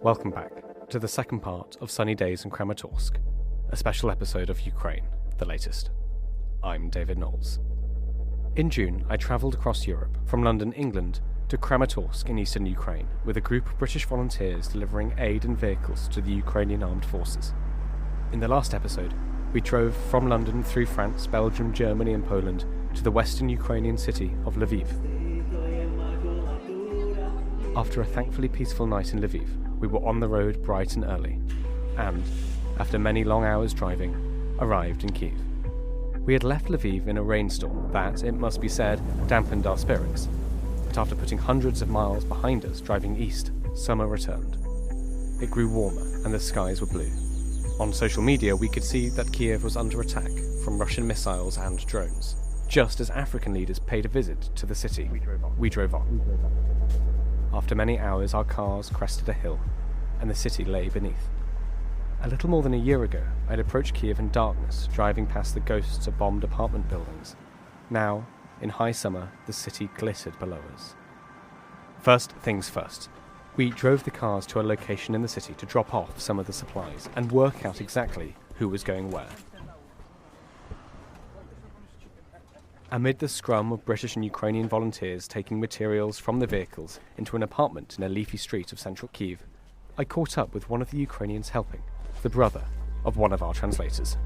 Welcome back to the second part of Sunny Days in Kramatorsk, a special episode of Ukraine, the latest. I'm David Knowles. In June, I travelled across Europe, from London, England, to Kramatorsk in eastern Ukraine, with a group of British volunteers delivering aid and vehicles to the Ukrainian armed forces. In the last episode, we drove from London through France, Belgium, Germany and Poland to the western Ukrainian city of Lviv. After a thankfully peaceful night in Lviv, we were on the road bright and early, and, after many long hours driving, arrived in Kyiv. We had left Lviv in a rainstorm that, it must be said, dampened our spirits. But after putting hundreds of miles behind us driving east, summer returned. It grew warmer and the skies were blue. On social media we could see that Kyiv was under attack from Russian missiles and drones. Just as African leaders paid a visit to the city, we drove on. After many hours our cars crested a hill, and the city lay beneath. A little more than a year ago, I'd approached Kyiv in darkness, driving past the ghosts of bombed apartment buildings. Now, in high summer, the city glittered below us. First things first. We drove the cars to a location in the city to drop off some of the supplies and work out exactly who was going where. Amid the scrum of British and Ukrainian volunteers taking materials from the vehicles into an apartment in a leafy street of central Kyiv, I caught up with one of the Ukrainians helping, the brother of one of our translators.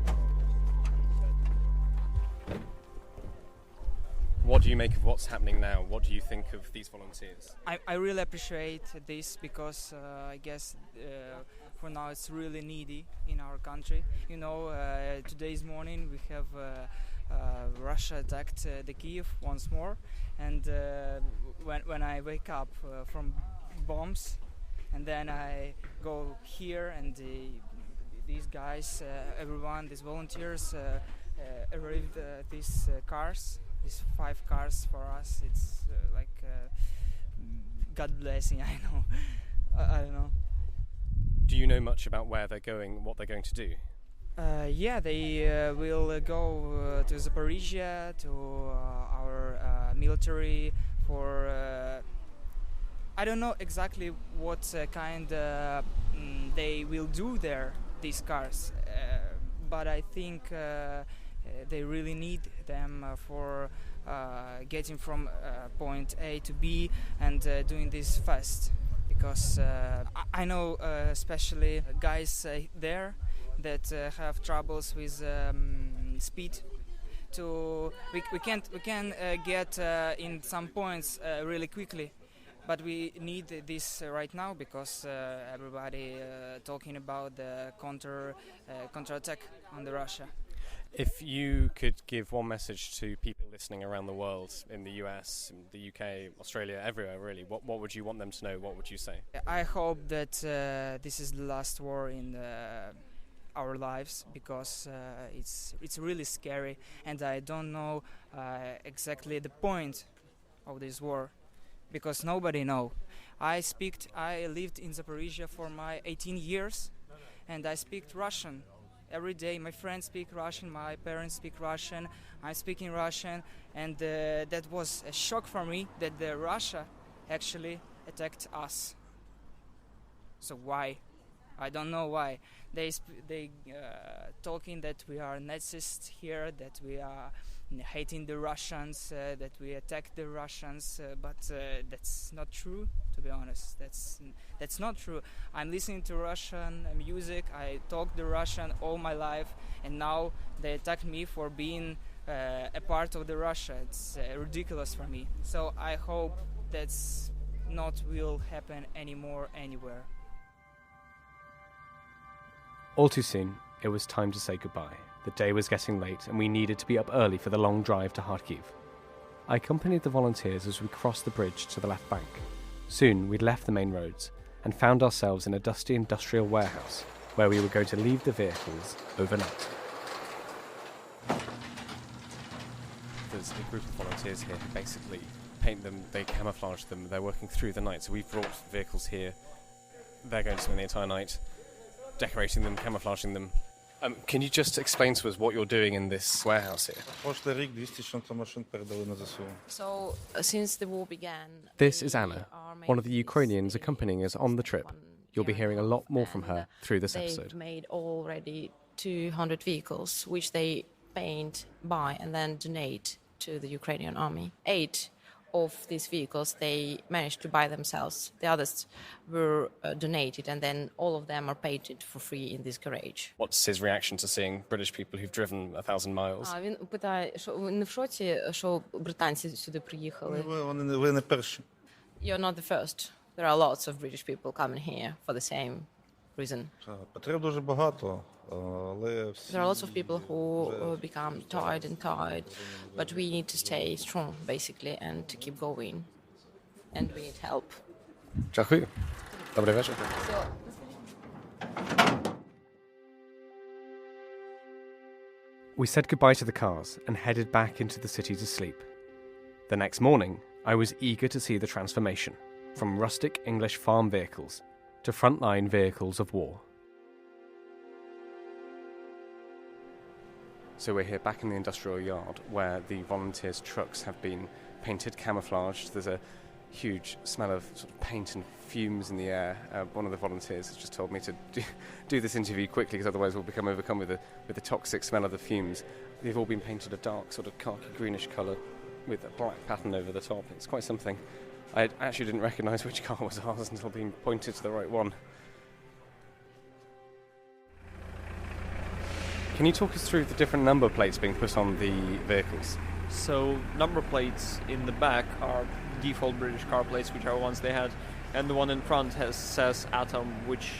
What do you make of what's happening now? What do you think of these volunteers? I really appreciate this because I guess for now it's really needy in our country. You know, today's morning we have Russia attacked the Kyiv once more, and when I wake up from bombs, and then I go here and these guys, everyone, these volunteers arrived these cars. These 5 cars for us, it's like God blessing, I know. I don't know. Do you know much about where they're going, what they're going to do? Yeah, they will go to Zaporizhia, to our military for... I don't know exactly what kind they will do there, these cars, but I think they really need them for getting from point A to B and doing this fast, because I know especially guys there that have troubles with speed. We can get in some points really quickly, but we need this right now because everybody talking about the counterattack on the Russia. If you could give one message to people listening around the world, in the US, in the UK, Australia, everywhere really, what would you want them to know? What would you say? I hope that this is the last war in our lives, because it's really scary, and I don't know exactly the point of this war, because nobody knows. I lived in Zaporizhia for my 18 years, and I speak Russian. Every day my friends speak Russian, my parents speak Russian, I'm speaking Russian, and that was a shock for me that Russia actually attacked us. So why? I don't know why. They talking that we are Nazis here, that we are hating the Russians, that we attack the Russians, but that's not true, to be honest. That's not true. I'm listening to Russian music, I talk the Russian all my life, and now they attack me for being a part of the Russia. It's ridiculous for me. So I hope that's not will happen anymore anywhere. All too soon, it was time to say goodbye. The day was getting late and we needed to be up early for the long drive to Kharkiv. I accompanied the volunteers as we crossed the bridge to the left bank. Soon we'd left the main roads and found ourselves in a dusty industrial warehouse where we were going to leave the vehicles overnight. There's a group of volunteers here who basically paint them, they camouflage them, they're working through the night. So we've brought vehicles here, they're going to spend the entire night decorating them, camouflaging them. Can you just explain to us what you're doing in this warehouse here? So, since the war began... This is Anna, one of the Ukrainians accompanying us on the trip. You'll be hearing a lot more from her through this They've episode. made already 200 vehicles, which they paint, buy, and then donate to the Ukrainian army. 8 of these vehicles they managed to buy themselves. The others were donated, and then all of them are painted for free in this garage. What's his reaction to seeing British people who've driven 1,000 miles? Він питає, що ви не в шоці, що британці сюди приїхали? Ви не перші. You're not the first. There are lots of British people coming here for the same reason. Потреб дуже багато, але всі... There are lots of people who become tired, but we need to stay strong, basically, and to keep going. And we need help. Dziękuję. Dobry wieczór. We said goodbye to the cars and headed back into the city to sleep. The next morning, I was eager to see the transformation from rustic English farm vehicles to frontline vehicles of war. So we're here back in the industrial yard where the volunteers' trucks have been painted, camouflaged. There's a huge smell of sort of paint and fumes in the air. One of the volunteers has just told me to do this interview quickly because otherwise we'll become overcome with the toxic smell of the fumes. They've all been painted a dark sort of khaki greenish colour with a black pattern over the top. It's quite something. I actually didn't recognise which car was ours until being pointed to the right one. Can you talk us through the different number plates being put on the vehicles? So number plates in the back are default British car plates, which are ones they had, and the one in front says Atom, which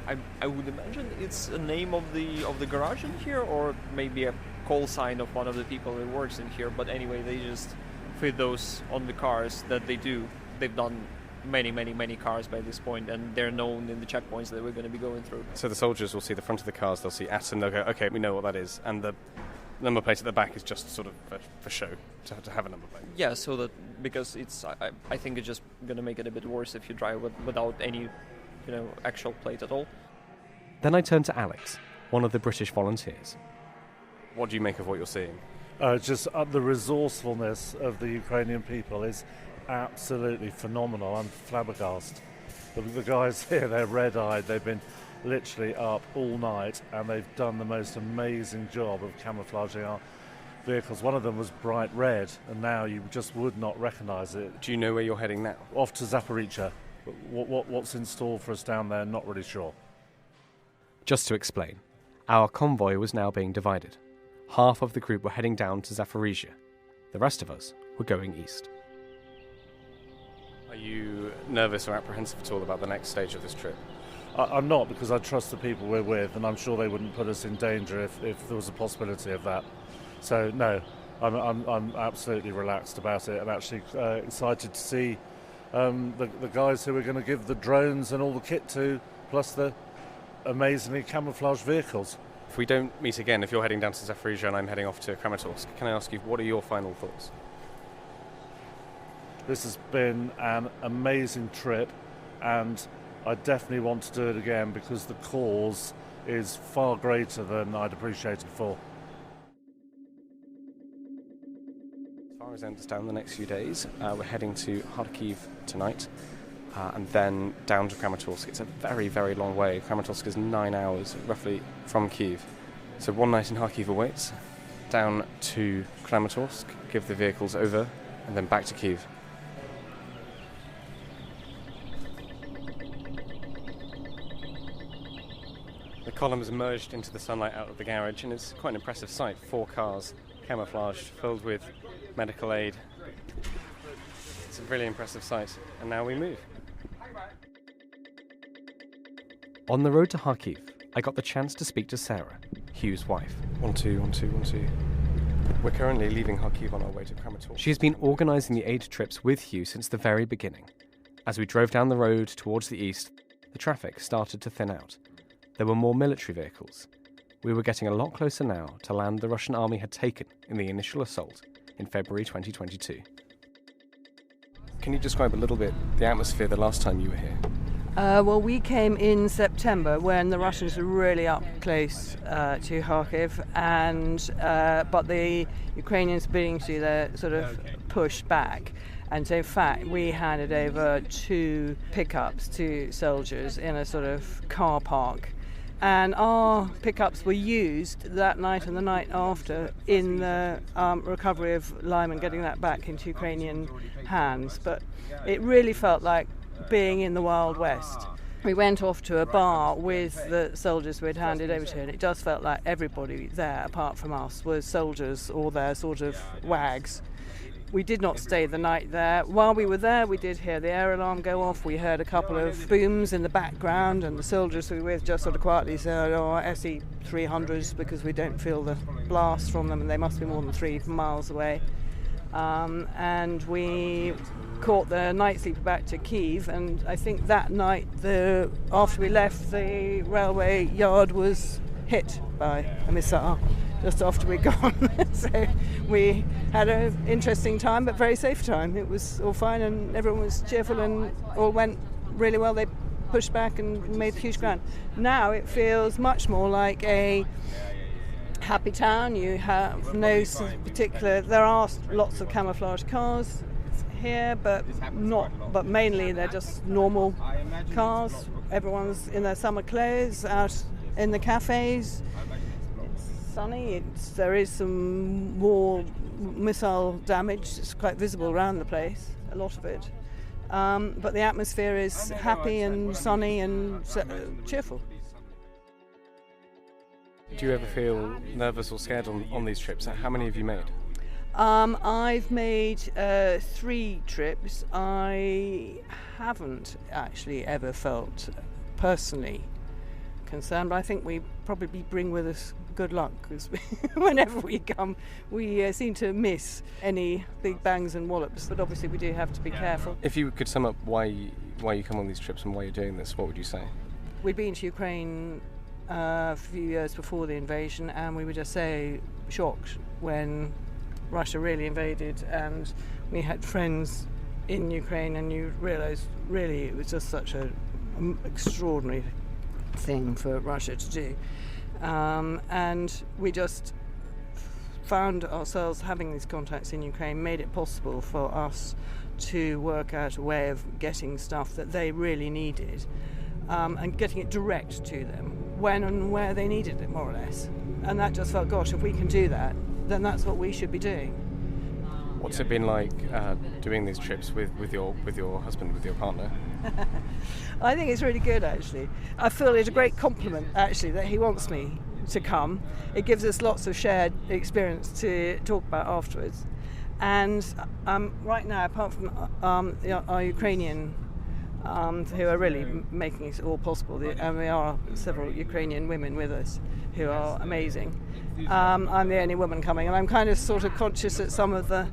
I would imagine it's a name of the garage in here, or maybe a call sign of one of the people that works in here. But anyway, they just fit those on the cars that they do. They've done many cars by this point, and they're known in the checkpoints that we're going to be going through. So the soldiers will see the front of the cars, they'll see Atom, they'll go, okay, we know what that is, and the number plate at the back is just sort of for show, to have a number plate. Yeah, so that, because it's, I think it's just going to make it a bit worse if you drive without any, actual plate at all. Then I turned to Alex, one of the British volunteers. What do you make of what you're seeing? Just the resourcefulness of the Ukrainian people is absolutely phenomenal. I'm flabbergasted. The guys here, they're red-eyed. They've been literally up all night, and they've done the most amazing job of camouflaging our vehicles. One of them was bright red, and now you just would not recognise it. Do you know where you're heading now? Off to Zaporizhzhia. What's in store for us down there, not really sure. Just to explain, our convoy was now being divided. Half of the group were heading down to Zaporizhzhia. The rest of us were going east. Are you nervous or apprehensive at all about the next stage of this trip? I'm not, because I trust the people we're with, and I'm sure they wouldn't put us in danger if there was a possibility of that. So no, I'm absolutely relaxed about it. I'm actually excited to see the guys who we're going to give the drones and all the kit to, plus the amazingly camouflaged vehicles. If we don't meet again, if you're heading down to Zaporizhzhia and I'm heading off to Kramatorsk, can I ask you, what are your final thoughts? This has been an amazing trip, and I definitely want to do it again because the cause is far greater than I'd appreciated before. As far as I understand, the next few days, we're heading to Kharkiv tonight, and then down to Kramatorsk. It's a very, very long way. Kramatorsk is 9 hours, roughly, from Kyiv. So one night in Kharkiv awaits, down to Kramatorsk, give the vehicles over, and then back to Kyiv. The column has emerged into the sunlight out of the garage, and it's quite an impressive sight. 4 cars, camouflaged, filled with medical aid. It's a really impressive sight, and now we move. On the road to Kharkiv, I got the chance to speak to Sarah, Hugh's wife. 1, 2, 1, 2, 1, 2. We're currently leaving Kharkiv on our way to Kramatorsk. She has been organising the aid trips with Hugh since the very beginning. As we drove down the road towards the east, the traffic started to thin out. There were more military vehicles. We were getting a lot closer now to land the Russian army had taken in the initial assault in February 2022. Can you describe a little bit the atmosphere the last time you were here? Well, we came in September when the Russians were really up close to Kharkiv, but the Ukrainians being to their sort of push back. And so in fact we handed over 2 pickups to soldiers in a sort of car park. And our pickups were used that night and the night after in the recovery of Lyman, getting that back into Ukrainian hands. But it really felt like being in the Wild West. We went off to a bar with the soldiers we'd handed over to, and it just felt like everybody there, apart from us, was soldiers or their sort of wags. We did not stay the night there. While we were there, we did hear the air alarm go off. We heard a couple of booms in the background, and the soldiers we were with just sort of quietly said, "Oh, SE 300s," because we don't feel the blast from them, and they must be more than 3 miles away. And we caught the night sleeper back to Kyiv, and I think that night, after we left, the railway yard was hit by a missile just after we'd gone. So we had an interesting time, but very safe time. It was all fine and everyone was cheerful and all went really well. They pushed back and made huge ground. Now it feels much more like a happy town. You have no particular... There are lots of camouflage cars here, but mainly they're just normal cars. Everyone's in their summer clothes, out in the cafes. Sunny. There is some more missile damage. It's quite visible around the place, a lot of it. But the atmosphere is happy and sunny and cheerful. Do you ever feel nervous or scared on these trips? How many have you made? I've made 3 trips. I haven't actually ever felt personally concerned, but I think we probably bring with us good luck, because whenever we come we seem to miss any big bangs and wallops, but obviously we do have to be careful. If you could sum up why you come on these trips and why you're doing this, what would you say? We'd been to Ukraine a few years before the invasion, and we were just so shocked when Russia really invaded, and we had friends in Ukraine, and you realise really it was just such an extraordinary thing for Russia to do. And we just found ourselves having these contacts in Ukraine made it possible for us to work out a way of getting stuff that they really needed, and getting it direct to them when and where they needed it, more or less. And that just felt, gosh, if we can do that, then that's what we should be doing. What's it been like doing these trips with your husband, with your partner? I think it's really good, actually. I feel it's a great compliment, actually, that he wants me to come. It gives us lots of shared experience to talk about afterwards. And right now, apart from our Ukrainian, who are really making it all possible, and there are several Ukrainian women with us who are amazing. I'm the only woman coming, and I'm kind of sort of conscious that some of the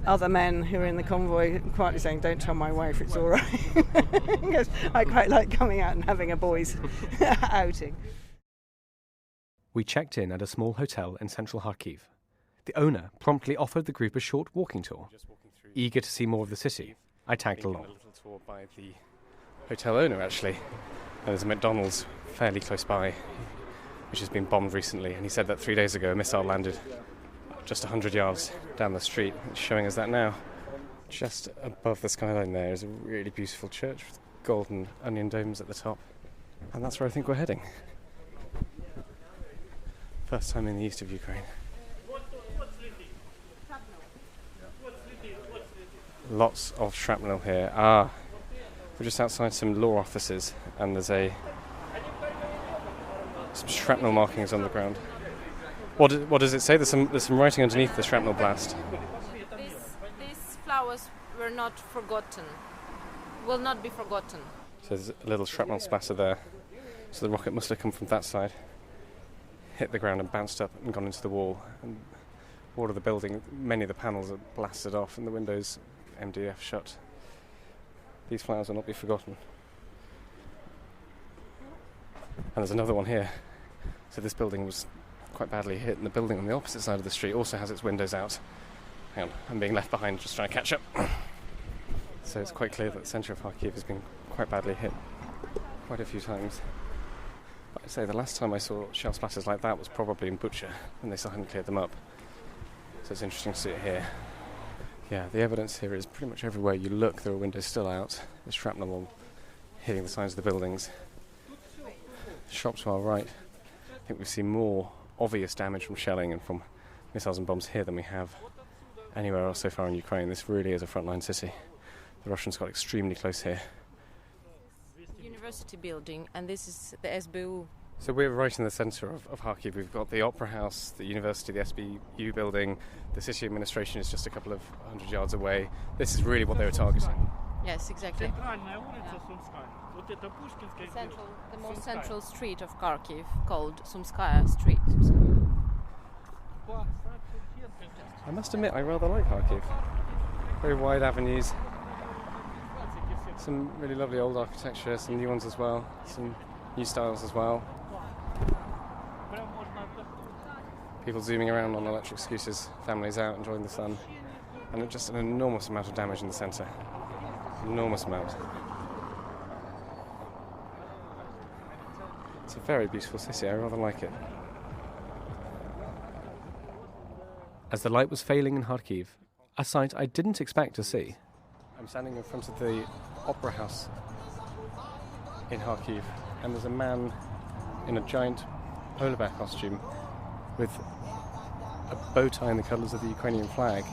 other men who are in the convoy quietly saying, "Don't tell my wife, it's all right." Because I quite like coming out and having a boys' outing. We checked in at a small hotel in central Kharkiv. The owner promptly offered the group a short walking tour. Eager to see more of the city, I tagged along. A little tour by the hotel owner, actually. And there's a McDonald's fairly close by, which has been bombed recently, and he said that 3 days ago a missile landed just 100 yards down the street. It's showing us that now. Just above the skyline there is a really beautiful church with golden onion domes at the top, and that's where I think we're heading. First time in the east of Ukraine. Lots of shrapnel here. We're just outside some law offices, and there's some shrapnel markings on the ground. What does it say? There's some writing underneath the shrapnel blast. These flowers were not forgotten, will not be forgotten. So there's a little shrapnel splatter there. So the rocket must have come from that side, hit the ground and bounced up and gone into the wall. And wall of the building, many of the panels are blasted off and the windows MDF shut. These flowers will not be forgotten. And there's another one here. So this building was quite badly hit, and the building on the opposite side of the street also has its windows out. Hang on, I'm being left behind, just trying to catch up. So it's quite clear that the centre of Kharkiv has been quite badly hit quite a few times. But I'd say the last time I saw shell splatters like that was probably in Bucha, and they still hadn't cleared them up. So it's interesting to see it here. Yeah, the evidence here is pretty much everywhere you look, there are windows still out. There's shrapnel all hitting the sides of the buildings. Shops to our right. I think we've seen more obvious damage from shelling and from missiles and bombs here than we have anywhere else so far in Ukraine. This really is a frontline city. The Russians got extremely close here. University building, and this is the SBU. So we're right in the centre of Kharkiv. We've got the Opera House, the university, the SBU building. The city administration is just a couple of 100 yards away. This is really what they were targeting. Yes, exactly. The most central street of Kharkiv, called Sumskaya Street. I must admit, I rather like Kharkiv. Very wide avenues. Some really lovely old architecture, some new ones as well, some new styles as well. People zooming around on electric scooters, families out enjoying the sun, and just an enormous amount of damage in the centre. Enormous amount. It's a very beautiful city, I rather like it. As the light was failing in Kharkiv, a sight I didn't expect to see. I'm standing in front of the Opera House in Kharkiv, and there's a man in a giant polar bear costume with a bow tie in the colours of the Ukrainian flag,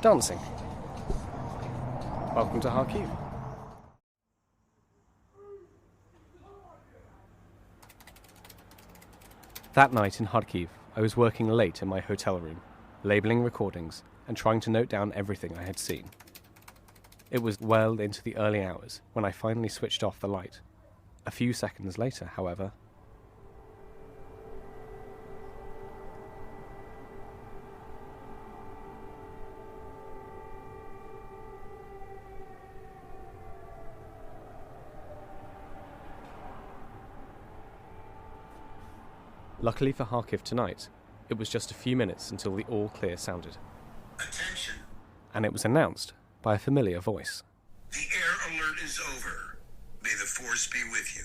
dancing. Welcome to Kharkiv. That night in Kharkiv, I was working late in my hotel room, labelling recordings and trying to note down everything I had seen. It was well into the early hours when I finally switched off the light. A few seconds later, however, luckily for Kharkiv tonight, it was just a few minutes until the all clear sounded. Attention. And it was announced by a familiar voice. The air alert is over. May the force be with you.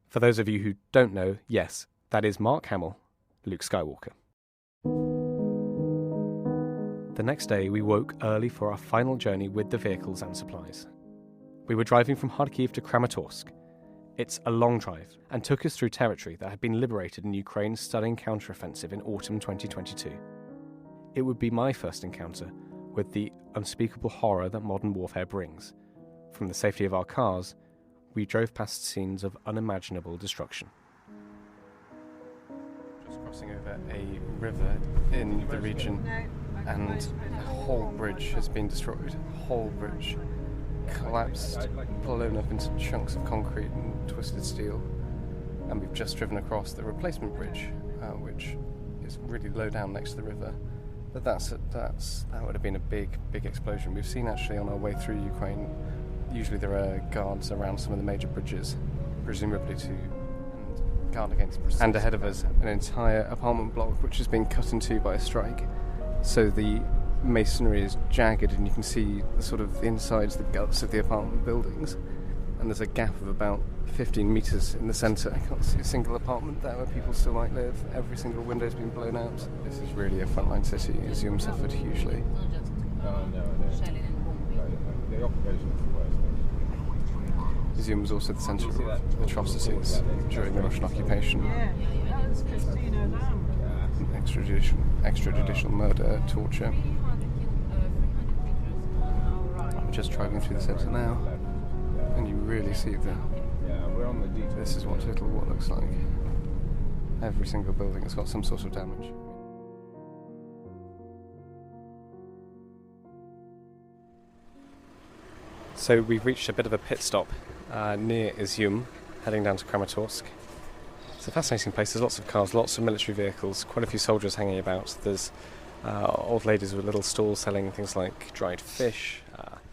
For those of you who don't know, yes, that is Mark Hamill, Luke Skywalker. The next day we woke early for our final journey with the vehicles and supplies. We were driving from Kharkiv to Kramatorsk. It's a long drive and took us through territory that had been liberated in Ukraine's stunning counteroffensive in autumn 2022. It would be my first encounter with the unspeakable horror that modern warfare brings. From the safety of our cars, we drove past scenes of unimaginable destruction. Just crossing over a river in the region, and a whole bridge has been destroyed. Whole bridge collapsed, blown up into chunks of concrete and twisted steel. And we've just driven across the replacement bridge, which is really low down next to the river. But that would have been a big explosion. We've seen actually on our way through Ukraine, usually there are guards around some of the major bridges, presumably to guard against. And ahead of us, an entire apartment block which has been cut in two by a strike. So the masonry is jagged and you can see the sort of the insides, the guts of the apartment buildings. And there's a gap of about 15 metres in the centre. I can't see a single apartment there where people still might live. Every single window's been blown out. This is really a frontline city. Izium suffered hugely. Izium was also the centre of atrocities during the Russian occupation. Extrajudicial murder, torture. I'm just driving through the centre now, and you really see this is what Total War looks like. Every single building has got some sort of damage. So we've reached a bit of a pit stop near Izium, heading down to Kramatorsk. It's a fascinating place. There's lots of cars, lots of military vehicles, quite a few soldiers hanging about. There's old ladies with little stalls selling things like dried fish.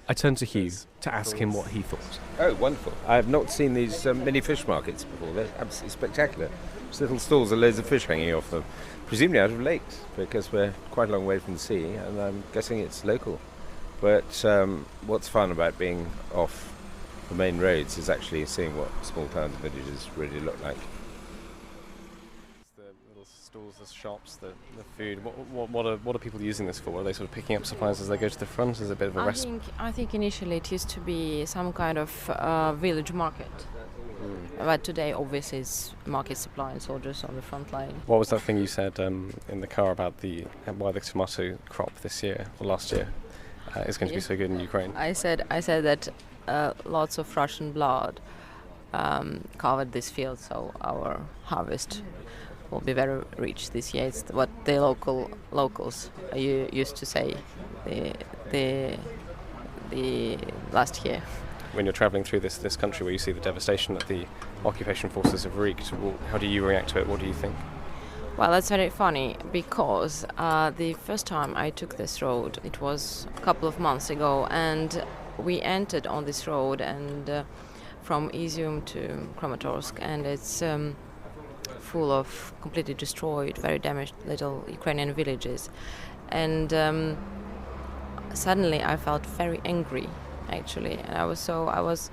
I turned to Hugh to ask him what he thought. Oh, wonderful. I have not seen these mini fish markets before. They're absolutely spectacular. Just little stalls with loads of fish hanging off them, presumably out of lakes, because we're quite a long way from the sea, and I'm guessing it's local. But what's fun about being off the main roads is actually seeing what small towns and villages really look like. The little stalls, the shops, the food. What are people using this for? Are they sort of picking up supplies as they go to the front? Is it a bit of a rest? I think initially it used to be some kind of village market. But today, obviously, it's market supply and soldiers on the front line. What was that thing you said in the car about why the tomato crop this year or last year is going to be so good in Ukraine? I said that lots of Russian blood covered this field, so our harvest will be very rich this year. It's what the locals used to say the last year. When you're travelling through this country where you see the devastation that the occupation forces have wreaked, how do you react to it? What do you think? Well, that's very funny because the first time I took this road, it was a couple of months ago, and we entered on this road and from Izium to Kramatorsk, and it's full of completely destroyed, very damaged little Ukrainian villages. And suddenly I felt very angry, actually, and I was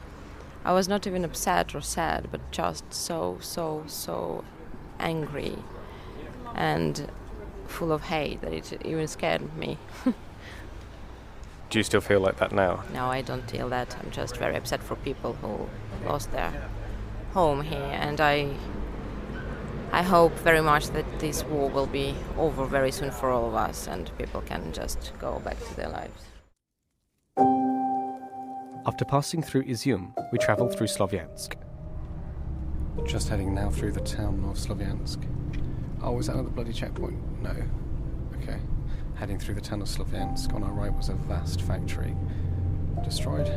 not even upset or sad, but just so angry and full of hate that it even scared me. Do you still feel like that now? No, I don't feel that. I'm just very upset for people who lost their home here, and I hope very much that this war will be over very soon for all of us and people can just go back to their lives. After passing through Izium, we travelled through Slovyansk. Just heading now through the town of Slovyansk. Oh, was that another bloody checkpoint? No. Okay. Heading through the town of Slovyansk. On our right was a vast factory. Destroyed.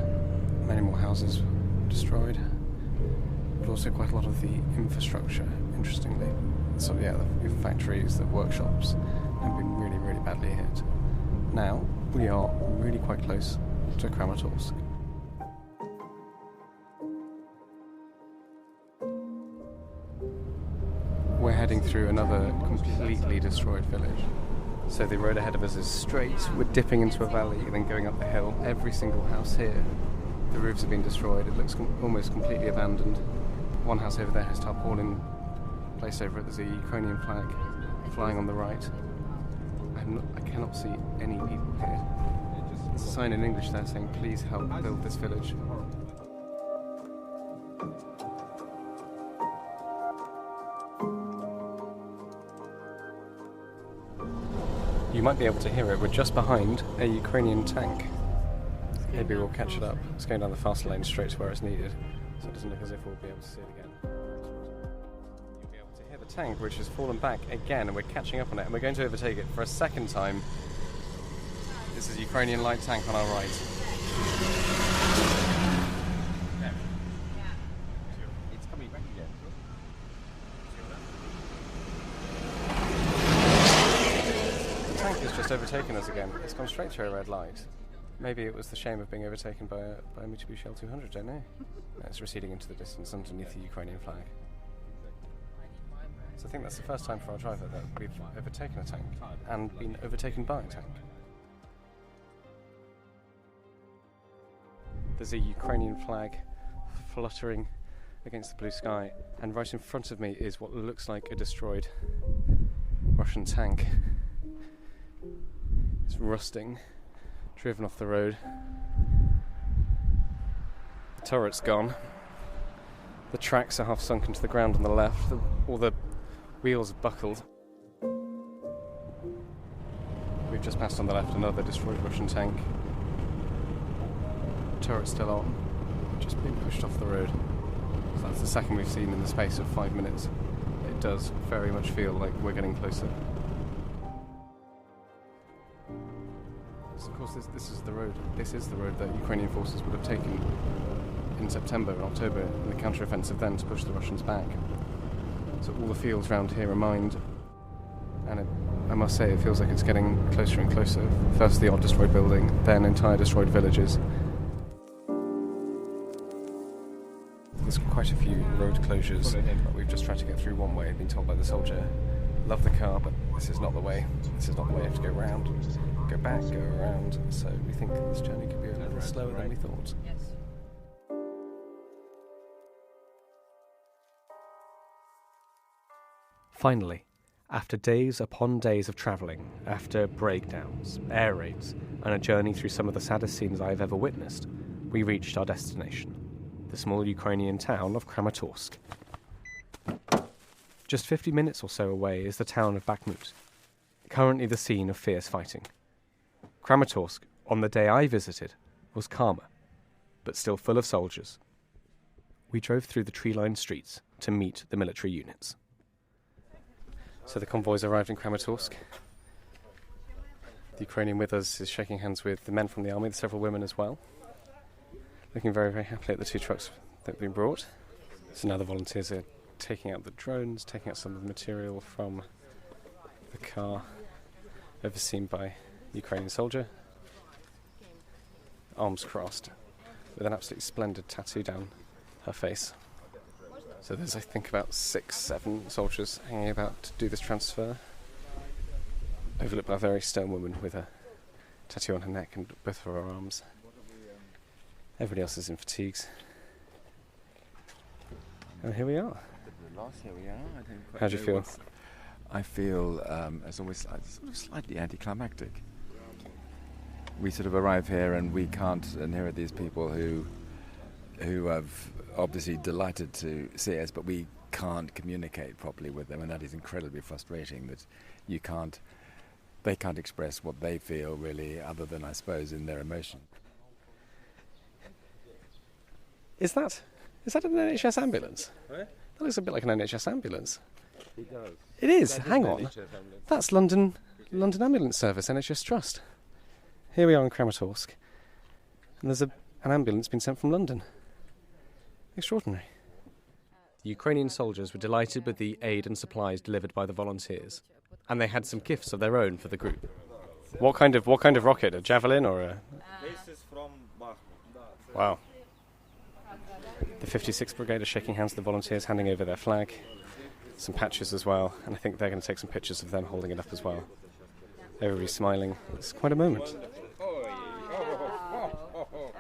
Many more houses destroyed. But also quite a lot of the infrastructure, interestingly. So yeah, the factories, the workshops have been really, really badly hit. Now, we are really quite close to Kramatorsk. We're heading through another completely destroyed village. So the road ahead of us is straight. We're dipping into a valley and then going up the hill. Every single house here, the roofs have been destroyed. It looks almost completely abandoned. One house over there has tarpaulin placed over it. There's a Ukrainian flag flying on the right. I cannot see any people here. There's a sign in English there saying, "Please help build this village." You might be able to hear it. We're just behind a Ukrainian tank. Maybe we'll catch it up. It's going down the faster lane straight to where it's needed, so it doesn't look as if we'll be able to see it again. You'll be able to hear the tank, which has fallen back again, and we're catching up on it, and we're going to overtake it for a second time. This is a Ukrainian light tank on our right. It's coming back again. The tank has just overtaken us again. It's gone straight through a red light. Maybe it was the shame of being overtaken by a Mitsubishi L200, don't know. It's receding into the distance underneath the Ukrainian flag. So I think that's the first time for our driver that we've overtaken a tank and been overtaken by a tank. There's a Ukrainian flag fluttering against the blue sky, and right in front of me is what looks like a destroyed Russian tank. It's rusting, driven off the road. The turret's gone. The tracks are half sunk into the ground on the left. All the wheels are buckled. We've just passed on the left another destroyed Russian tank. Turret's still on, just being pushed off the road. So that's the second we've seen in the space of 5 minutes. It does very much feel like we're getting closer. So of course this is the road. This is the road that Ukrainian forces would have taken in September and October in the counter-offensive then to push the Russians back. So all the fields around here are mined, and I must say it feels like it's getting closer and closer. First the odd destroyed building, then entire destroyed villages. There's quite a few road closures, but we've just tried to get through one way, been told by the soldier, love the car, but this is not the way. This is not the way, you have to go round, go back, go around. So we think this journey could be a little slower than we thought. Yes. Finally, After days upon days of travelling, after breakdowns, air raids, and a journey through some of the saddest scenes I have ever witnessed, we reached our destination, the small Ukrainian town of Kramatorsk. Just 50 minutes or so away is the town of Bakhmut, currently the scene of fierce fighting. Kramatorsk, on the day I visited, was calmer, but still full of soldiers. We drove through the tree-lined streets to meet the military units. So the convoys arrived in Kramatorsk. The Ukrainian with us is shaking hands with the men from the army, there's several women as well. Looking very, very happily at the two trucks that have been brought. So now the volunteers are taking out the drones, taking out some of the material from the car, overseen by a Ukrainian soldier. Arms crossed, with an absolutely splendid tattoo down her face. So there's, I think, about 6-7 soldiers hanging about to do this transfer. Overlooked by a very stern woman with a tattoo on her neck and both of her arms. Everybody else is in fatigues. And here we are. How do you feel? I feel, as always, sort of slightly anticlimactic. We sort of arrive here and we can't, and here are these people who have obviously delighted to see us, but we can't communicate properly with them, and that is incredibly frustrating that they can't express what they feel really, other than, I suppose, in their emotion. Is that an NHS ambulance? What? That looks a bit like an NHS ambulance. It does. It is, That hang an on. NHS ambulance. That's London Ambulance Service, NHS Trust. Here we are in Kramatorsk, and there's an ambulance being sent from London. Extraordinary. The Ukrainian soldiers were delighted with the aid and supplies delivered by the volunteers, and they had some gifts of their own for the group. What kind of rocket? A Javelin or a... This is from Bakhmut. Wow. The 56th Brigade are shaking hands with the volunteers, handing over their flag, some patches as well, and I think they're going to take some pictures of them holding it up as well. Everybody's smiling. It's quite a moment.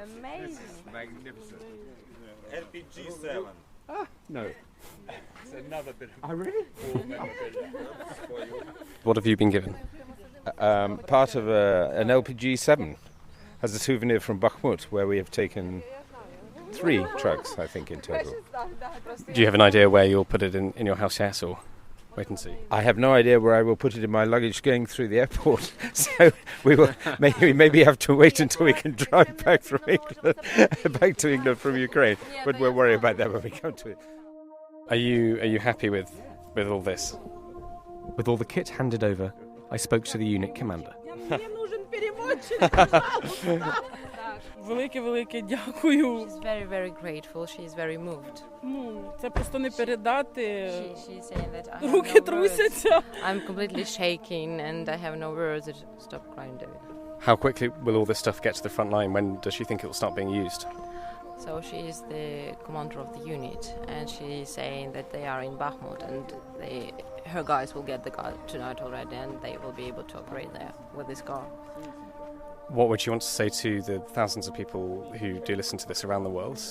Amazing. Magnificent. LPG-7. No. It's another bit of... Oh, really? What have you been given? Part of an LPG-7 as a souvenir from Bakhmut, where we have taken 3 trucks, I think, in total. Do you have an idea where you'll put it in your house yet, or wait and see? I have no idea where I will put it in my luggage going through the airport, so we will maybe have to wait until we can drive back from England, back to England from Ukraine. But we'll worry about that when we come to it. Are you happy with all this? With all the kit handed over, I spoke to the unit commander. Велике дякую. She's very, very grateful. She's very moved. Це просто не передати. She's saying that I have Руки no words. трусяться. I'm completely shaking and I have no words. Stop crying, David. How quickly will all this stuff get to the front line? When does she think it will start being used? So she is the commander of the unit, and she's saying that they are in Bakhmut, and her guys will get the car tonight already, and they will be able to operate there with this car. What would you want to say to the thousands of people who do listen to this around the world?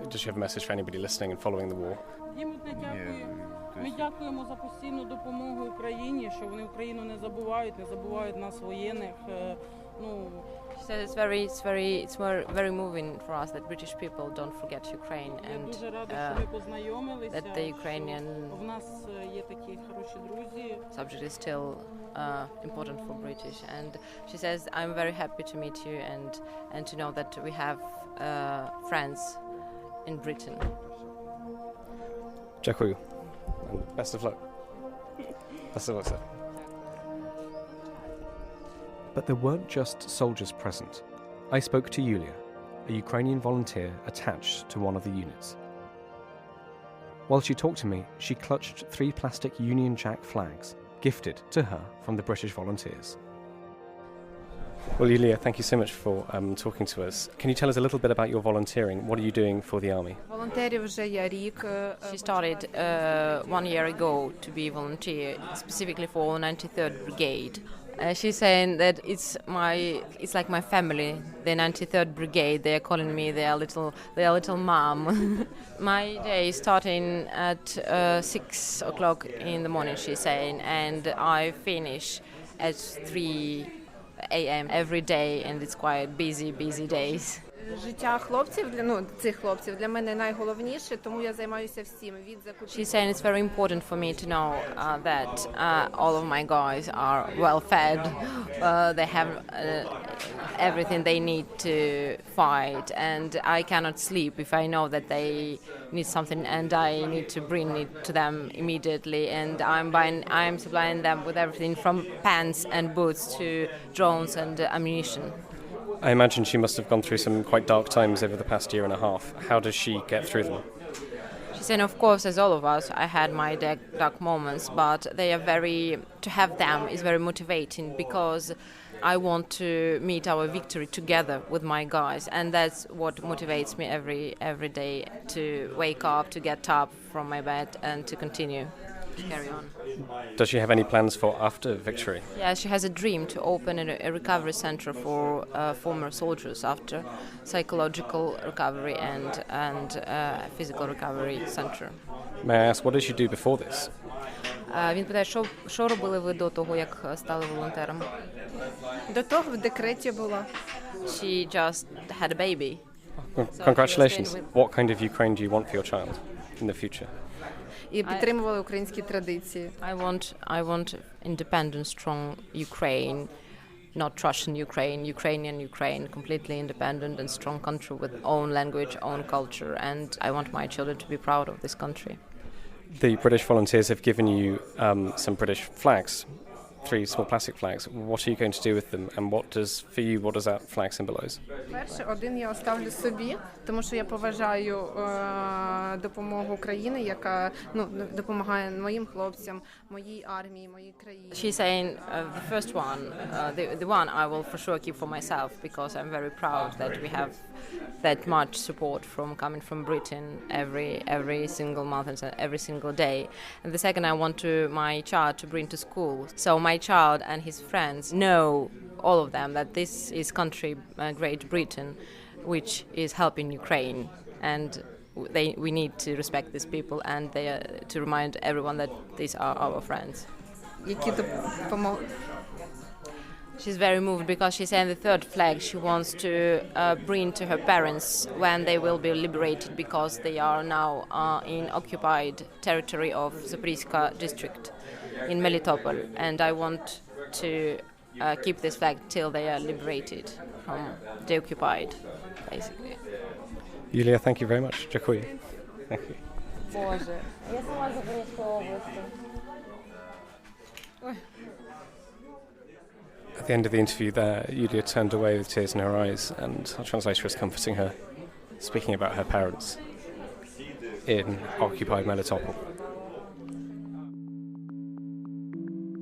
Does she have a message for anybody listening and following the war? Ми дякуємо за постійну допомогу Україні, що вони Україну не забувають нас воєнних. She said it's very moving for us that British people don't forget Ukraine, and that the Ukrainian subject is still important for British. And she says, I'm very happy to meet you and to know that we have friends in Britain. Dziękuję. And best of luck. Best of luck, sir. But there weren't just soldiers present. I spoke to Yulia, a Ukrainian volunteer attached to one of the units. While she talked to me, she clutched 3 plastic Union Jack flags, gifted to her from the British volunteers. Well, Yulia, thank you so much for talking to us. Can you tell us a little bit about your volunteering? What are you doing for the army? She started 1 year ago to be a volunteer, specifically for 93rd Brigade. She's saying that it's like my family, the 93rd Brigade. They're calling me their little mom. My day is starting at 6 o'clock in the morning, she's saying, and I finish at 3 a.m. every day, and it's quite busy days. Життя хлопців, цих хлопців для мене найголовніше, тому я займаюся всім від закупівлі. She's saying it's very important for me to know that all of my guys are well fed. They have everything they need to fight, and I cannot sleep if I know that they need something and I need to bring it to them immediately. And I'm supplying them with everything from pants and boots to drones and ammunition. I imagine she must have gone through some quite dark times over the past year and a half. How does she get through them? She said, of course, as all of us, I had my dark moments, but to have them is very motivating because I want to meet our victory together with my guys, and that's what motivates me every day to wake up, to get up from my bed and to continue. Carry on. Does she have any plans for after victory? Yeah, she has a dream to open a recovery center for former soldiers after psychological recovery and physical recovery center. May I ask, what did she do before this? Він питає, що робили ви до того, як стали волонтером? До того в декреті була. She just had a baby. Congratulations. What kind of Ukraine do you want for your child in the future? І підтримували українські традиції. I want independent, strong Ukraine, not Russian Ukraine, Ukrainian Ukraine, completely independent and strong country with own language, own culture, and I want my children to be proud of this country. The British volunteers have given you some British flags, 3 small plastic flags. What are you going to do with them, and what does that flag symbolize? Перше, один я оставлю собі, тому що я поважаю допомогу країни, яка допомагає моїм хлопцям, моїй армії, моїй країні. She's saying the first one, the one I will for sure keep for myself because I'm very proud that we have that much support coming from Britain every single month and every single day. And the second, I want my child to bring to school, so my child and his friends know, all of them, that this is country Great Britain, which is helping Ukraine, and we need to respect these people and to remind everyone that these are our friends. She's very moved because she's saying the third flag she wants to bring to her parents when they will be liberated, because they are now in occupied territory of Zaporizhzhia district in Melitopol, and I want to keep this flag till they are liberated from the occupied, basically. Yulia, thank you very much. Dziękuję. Thank you. Боже, я сама з Запорізької області. At the end of the interview there, Yulia turned away with tears in her eyes, and our translator was comforting her, speaking about her parents in occupied Melitopol.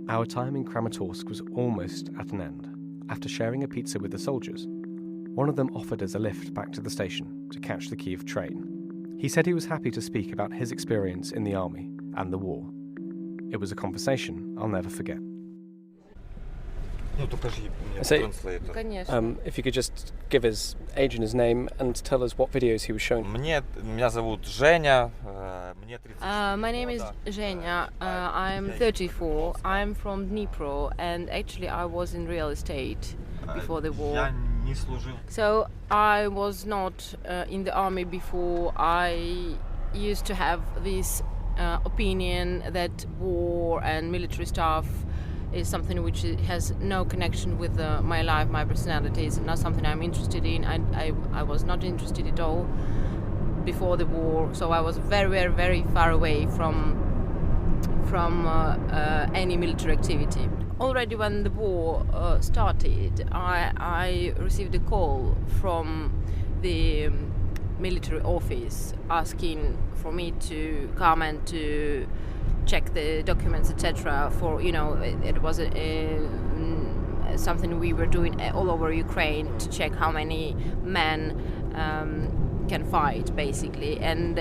Our time in Kramatorsk was almost at an end. After sharing a pizza with the soldiers, one of them offered us a lift back to the station to catch the Kyiv train. He said he was happy to speak about his experience in the army and the war. It was a conversation I'll never forget. So, if you could just give his age and his name and tell us what videos he was showing. Меня зовут Женя. My name is Zhenya. I'm 34. I'm from Dnipro, and actually I was in real estate before the war. Я не служил. So I was not in the army before. I used to have this opinion that war and military stuff is something which has no connection with my life, my personality. It's not something I'm interested in. I was not interested at all before the war, so I was very, very, very far away from any military activity. Already when the war started, I received a call from the military office asking for me to come and to check the documents, etc. For it was something we were doing all over Ukraine to check how many men can fight, basically. And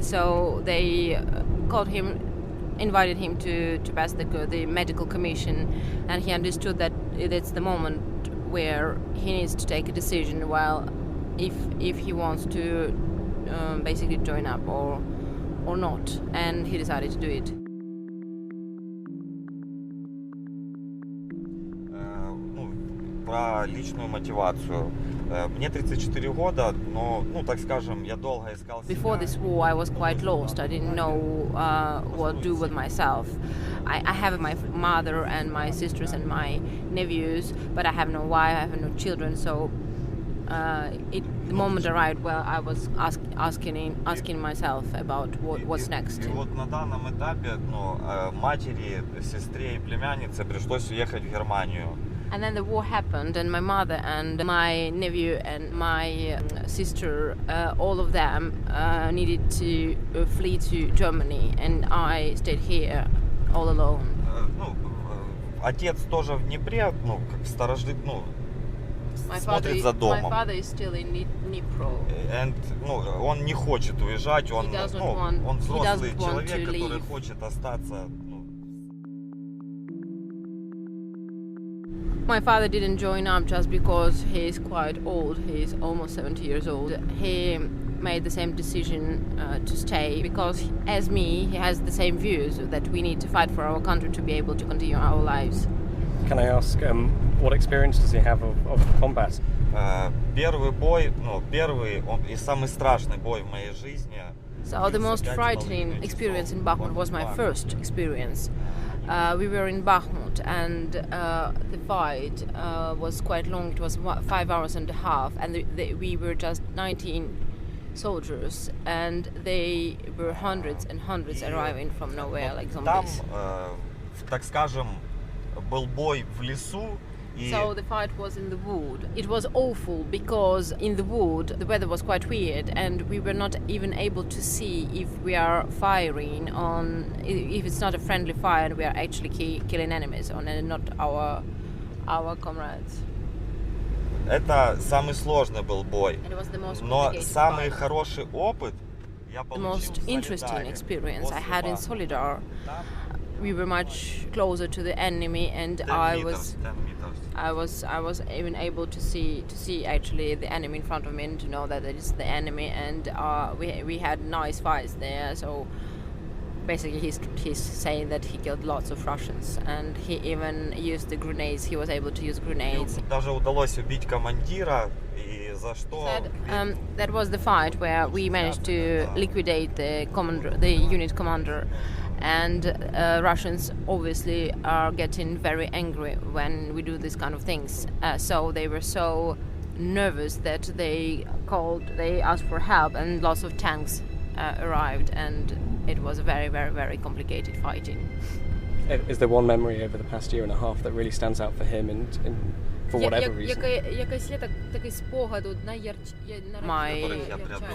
so they called him invited him to pass the medical commission, and he understood that it's the moment where he needs to take a decision. Well, if he wants to basically join up or not, and he decided to do it. Про личную мотивацию. Мне 34 года, но, так скажем, я долго искал себя. Before this war, I was quite lost. I didn't know what to do with myself. I have my mother and my sisters and my nephews, but I have no wife, I have no children. So the moment arrived where I was asking myself about what's next. И вот на данном этапе, матери, сестре и племяннице пришлось уехать в Германию. And then the war happened, and my mother and my nephew and my sister, all of them needed to flee to Germany, and I stayed here all alone. Отец тоже в Днепре, как сторожит, смотрит за домом. My father is still in Dnipro. And, он не хочет уезжать, он взрослый человек, который хочет остаться. My father didn't join up just because he's quite old. He's almost 70 years old. He made the same decision to stay because, as me, he has the same views that we need to fight for our country to be able to continue our lives. Can I ask, what experience does he have of combat? Первый бой, первый и самый страшный бой в моей жизни. So the most frightening experience in Bakhmut was my first experience. We were in Bakhmut, and the fight was quite long. It was 5 hours and a half, and we were just 19 soldiers, and they were hundreds and hundreds arriving from nowhere like zombies. Там, так скажем, был бой в лесу. So the fight was in the wood. It was awful because in the wood the weather was quite weird, and we were not even able to see if we are firing on, if it's not a friendly fire and we are actually killing enemies and not our comrades. Это самый сложный был бой. Но самый fight. Хороший опыт я получил The most interesting experience I had in Solidar. We were much closer to the enemy, and I was even able to see actually the enemy in front of me and to know that it is the enemy, and we had nice fights there. So basically he's saying that he killed lots of Russians, and he even used the grenades. He was able to use grenades. Даже удалось убить командира, и за что? That was the fight where we managed to liquidate the unit commander. And Russians obviously are getting very angry when we do these kind of things. So they were so nervous that they asked for help, and lots of tanks arrived, and it was a very, very, very complicated fighting. Is there one memory over the past year and a half that really stands out for him and for whatever reason? My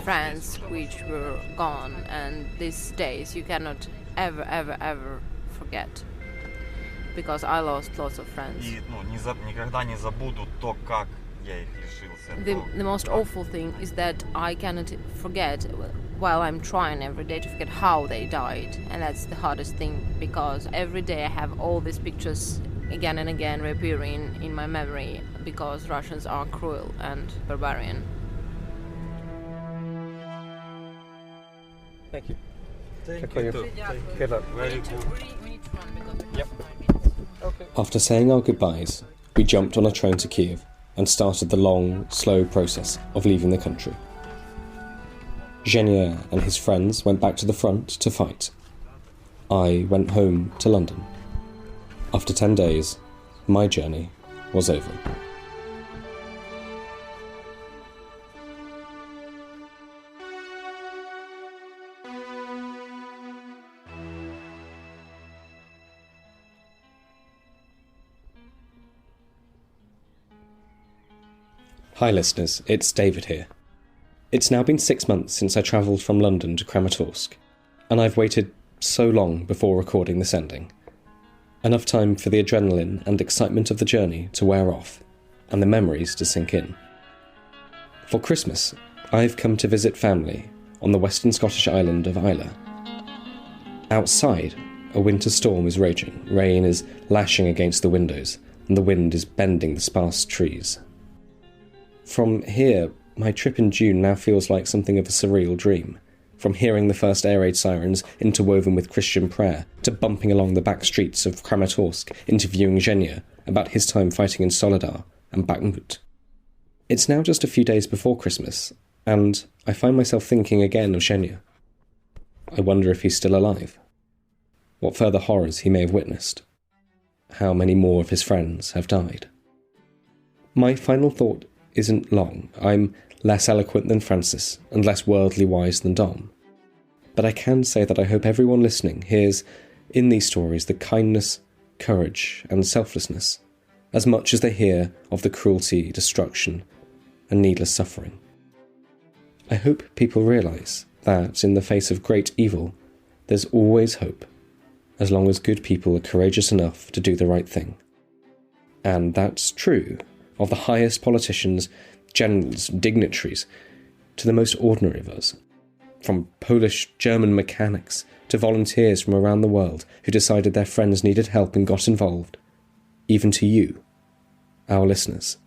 friends which were gone, and these days you cannot ever forget, because I lost lots of friends. И, никогда не забуду то, как я их лишился. The most awful thing is that I cannot forget, while I'm trying every day to forget how they died, and that's the hardest thing, because every day I have all these pictures again and again reappearing in my memory, because Russians are cruel and barbarian. Thank you. Thank you. Good luck. Very cool. Yep. Okay. After saying our goodbyes, we jumped on a train to Kyiv and started the long, slow process of leaving the country. Genier and his friends went back to the front to fight. I went home to London. After 10 days, my journey was over. Hi listeners, it's David here. It's now been 6 months since I travelled from London to Kramatorsk, and I've waited so long before recording this ending. Enough time for the adrenaline and excitement of the journey to wear off, and the memories to sink in. For Christmas, I've come to visit family on the western Scottish island of Islay. Outside, A winter storm is raging, rain is lashing against the windows, and the wind is bending the sparse trees. From here, my trip in June now feels like something of a surreal dream. From hearing the first air raid sirens interwoven with Christian prayer, to bumping along the back streets of Kramatorsk, interviewing Zhenya about his time fighting in Soledar and Bakhmut. It's now just a few days before Christmas, and I find myself thinking again of Zhenya. I wonder if he's still alive. What further horrors he may have witnessed. How many more of his friends have died. My final thought isn't long. I'm less eloquent than Francis, and less worldly wise than Dom. But I can say that I hope everyone listening hears in these stories the kindness, courage, and selflessness, as much as they hear of the cruelty, destruction, and needless suffering. I hope people realise that in the face of great evil, there's always hope, as long as good people are courageous enough to do the right thing. And that's true of the highest politicians, generals, dignitaries, to the most ordinary of us, from Polish, German mechanics to volunteers from around the world who decided their friends needed help and got involved, even to you, our listeners.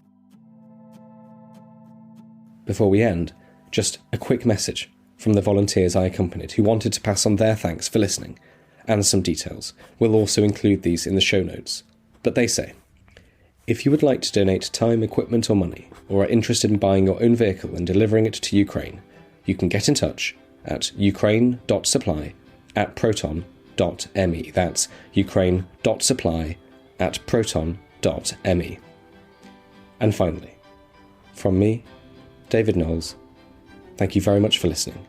Before we end, just a quick message from the volunteers I accompanied who wanted to pass on their thanks for listening, and some details. We'll also include these in the show notes. But they say, if you would like to donate time, equipment or money, or are interested in buying your own vehicle and delivering it to Ukraine, you can get in touch at ukraine.supply@proton.me. That's ukraine.supply@proton.me. And finally, from me, David Knowles, thank you very much for listening.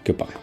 Goodbye.